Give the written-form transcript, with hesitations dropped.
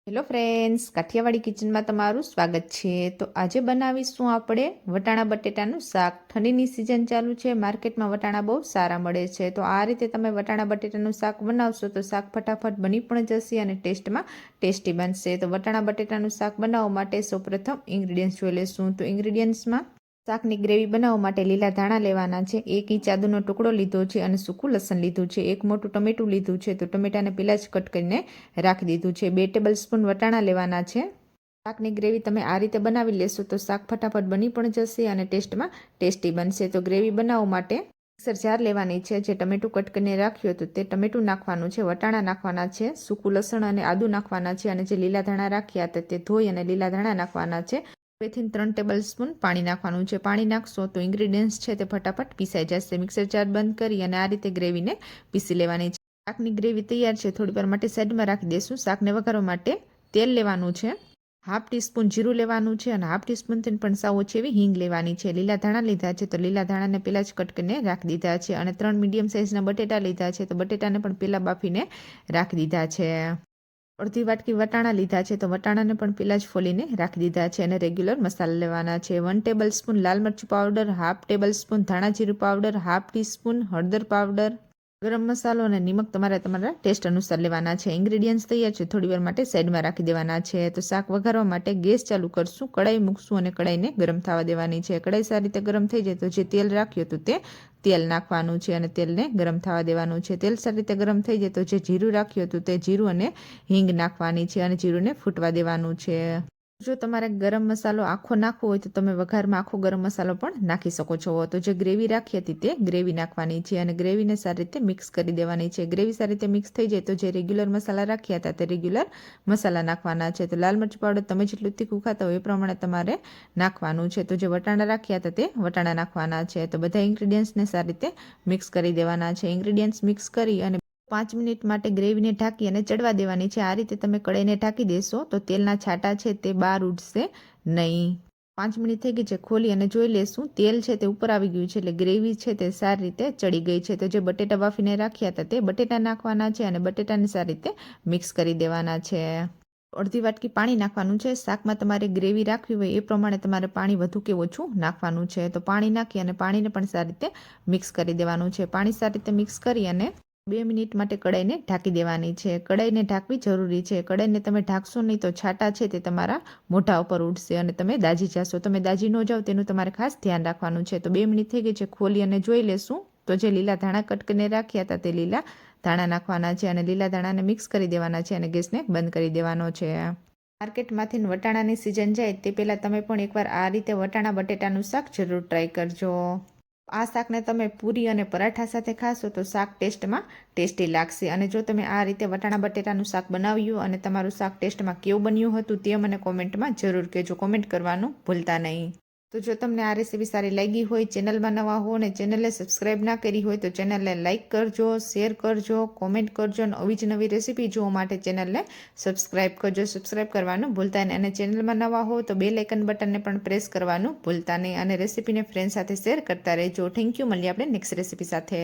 Hello friends, Kathiawadi કિચનમાં તમારું સ્વાગત છે. તો આજે બનાવીશું આપણે વટાણા બટેટાનું શાક. ઠંડીની સિઝન ચાલુ છે, માર્કેટમાં વટાણા બહુ સારા મળે છે. તો આ રીતે તમે વટાણા બટેટાનું શાક બનાવશો તો શાક ફટાફટ બની પણ જશે અને ટેસ્ટમાં ટેસ્ટી બનશે. તો વટાણા બટેટાનું શાક બનાવવા માટે સૌપ્રથમ ઇન્ગ્રીડિયન્ટ્સ જોઈ લઈશું. તો ઇન્ગ્રીડિયન્ટ્સમાં શાકની ગ્રેવી બનાવવા માટે લીલા ધાણા લેવાના છે, 1 ઇંચ આદુનો ટુકડો લીધો છે અને સૂકું લસણ લીધું છે, 1 મોટું ટમેટું લીધું છે. તો ટમેટાને પહેલાં જ કટ કરીને રાખી દીધું છે. 2 ટેબલ સ્પૂન વટાણા લેવાના છે. શાકની ગ્રેવી તમે આ રીતે બનાવી લેશો તો શાક ફટાફટ બની પણ જશે અને ટેસ્ટમાં ટેસ્ટી બનશે. તો ગ્રેવી બનાવવા માટે મિક્સર જાર લેવાની છે. જે ટમેટું કટ કરીને રાખ્યું હતું તે ટમેટું નાખવાનું છે, વટાણા નાખવાના છે, સૂકું લસણ અને આદું નાખવાના છે અને જે લીલા ધાણા રાખ્યા હતા તે ધોઈ અને લીલા ધાણા નાખવાના છે. 2 થી 3 ટેબલ સ્પૂન પાણી નાખવાનું છે. પાણી નાખશો તો ઇન્ગ્રીડિયન્ટ્સ છે તે ફટાફટ પીસાઈ જશે. મિક્સર જાર બંધ કરી અને આ રીતે ગ્રેવીને પીસી લેવાની છે. શાકની ગ્રેવી તૈયાર છે, થોડી વાર માટે સાઈડમાં રાખી દઈશું. શાકને વઘારવા માટે તેલ લેવાનું છે, 1/2 ટીસ્પૂન જીરું લેવાનું છે અને 1/2 ટીસ્પૂનથી પણ સાવ ઓછી એવી હિંગ લેવાની છે. લીલા ધાણા લીધા છે તો લીલા ધાણાને પહેલાં જ કટ કરીને રાખી દીધા છે અને 3 મીડિયમ સાઇઝના બટેટા લીધા છે તો બટેટાને પણ પહેલાં બાફીને રાખી દીધા છે. અડધી વાટકી વટાણા લીધા છે તો વટાણાને પણ પહેલાં જ ફોલીને રાખી દીધા છે અને રેગ્યુલર મસાલા લેવાના છે. 1 ટેબલ સ્પૂન લાલ મરચું પાવડર, 1/2 ટેબલ સ્પૂન ધાણા જીરું પાવડર, 1/2 ટીસ્પૂન હળદર પાવડર, ગરમ મસાલો અને નિમક તમારા ટેસ્ટ અનુસાર લેવાના છે. ઇન્ગ્રીડિયન્ટ્સ તૈયાર છે, થોડી વાર માટે સાઈડમાં રાખી દેવાના છે. તો શાક વઘારવા માટે ગેસ ચાલુ કરશું, કડાઈ મૂકશું અને કડાઈને ગરમ થવા દેવાની છે. કડાઈ સારી રીતે ગરમ થઈ જાય તો જે તેલ રાખ્યું હતું તે તેલ નાખવાનું છે અને તેલને ગરમ થવા દેવાનું છે. તેલ સારી રીતે ગરમ થઈ જાય તો જે જીરું રાખ્યું હતું તે જીરું અને હિંગ નાખવાની છે અને જીરુંને ફૂટવા દેવાનું છે. જો તમારે ગરમ મસાલો આખો નાખવો હોય તો તમે વઘારમાં આખો ગરમ મસાલો પણ નાખી શકો છો. તો જે ગ્રેવી રાખી હતી તે ગ્રેવી નાખવાની છે અને ગ્રેવીને સારી રીતે મિક્સ કરી દેવાની છે. ગ્રેવી સારી રીતે મિક્સ થઈ જાય તો જે રેગ્યુલર મસાલા રાખ્યા હતા તે રેગ્યુલર મસાલા નાખવાના છે. તો લાલ મરચું પાવડર તમે જેટલું તીખું ખાતા હોય એ પ્રમાણે તમારે નાખવાનું છે. તો જે વટાણા રાખ્યા હતા તે વટાણા નાખવાના છે. તો બધા ઇન્ગ્રીડિયન્ટ્સને સારી રીતે મિક્સ કરી દેવાના છે. ઇન્ગ્રીડિયન્ટ્સ મિક્સ કરી અને 5 મિનિટ માટે ગ્રેવીને ઢાંકી અને ચડવા દેવાની છે. આ રીતે તમે કડાઈને ઢાંકી દેશો તો તેલના છાંટા છે તે બહાર ઉડશે નહીં. 5 મિનિટ થઈ ગઈ છે, ખોલી અને જોઈ લેશું. તેલ છે તે ઉપર આવી ગયું છે એટલે ગ્રેવી છે તે સારી રીતે ચડી ગઈ છે. તો જે બટેટા બાફીને રાખ્યા હતા તે બટેટા નાખવાના છે અને બટેટાને સારી રીતે મિક્સ કરી દેવાના છે. અડધી વાટકી પાણી નાખવાનું છે. શાકમાં તમારે ગ્રેવી રાખવી હોય એ પ્રમાણે તમારે પાણી વધુ કે ઓછું નાખવાનું છે. તો પાણી નાખી અને પાણીને પણ સારી રીતે મિક્સ કરી દેવાનું છે. પાણી સારી રીતે મિક્સ કરી અને 2 મિનિટ માટે કડાઈને ઢાંકી દેવાની છે. કડાઈને ઢાંકવી જરૂરી છે. કડાઈને તમે ઢાંકશો નહીં તો છાંટા છે તે તમારા મોઢા ઉપર ઉડશે અને તમે દાજી જશો. તમે દાજી ન જાઓ તેનું તમારે ખાસ ધ્યાન રાખવાનું છે. તો 2 મિનિટ થઈ ગઈ છે, ખોલી અને જોઈ લેશું. તો જે લીલા ધાણા કટ કરીને રાખ્યા હતા તે લીલા ધાણા નાખવાના છે અને લીલા ધાણાને મિક્સ કરી દેવાના છે અને ગેસને બંધ કરી દેવાનો છે. માર્કેટમાંથી વટાણાની સિઝન જાય તે પહેલાં તમે પણ એકવાર આ રીતે વટાણા બટેટાનું શાક જરૂર ટ્રાય કરજો. આ શાકને તમે પૂરી અને પરાઠા સાથે ખાશો તો શાક ટેસ્ટમાં ટેસ્ટી લાગશે. અને જો તમે આ રીતે વટાણા બટેટાનું શાક બનાવ્યું અને તમારું શાક ટેસ્ટમાં કેવું બન્યું હતું તે મને કોમેન્ટમાં જરૂર કહેજો. કોમેન્ટ કરવાનું ભૂલતા નહીં. તો જો તમને આ રેસીપી સારી લાગી હોય, ચેનલમાં નવા હો અને ચેનલને સબસ્ક્રાઈબ ના કરી હોય તો ચેનલને લાઇક કરજો, શેર કરજો, કોમેન્ટ કરજો અને આવી જ નવી રેસીપી જોવા માટે ચેનલને સબસ્ક્રાઈબ કરજો. સબસ્ક્રાઈબ કરવાનું ભૂલતા નહીં અને ચેનલમાં નવા હો તો બેલ આઇકન બટનને પણ પ્રેસ કરવાનું ભૂલતા નહીં અને રેસીપીને ફ્રેન્ડ સાથે શેર કરતા રહેજો. Thank you. મળીએ આપણે નેક્સ્ટ રેસીપી સાથે.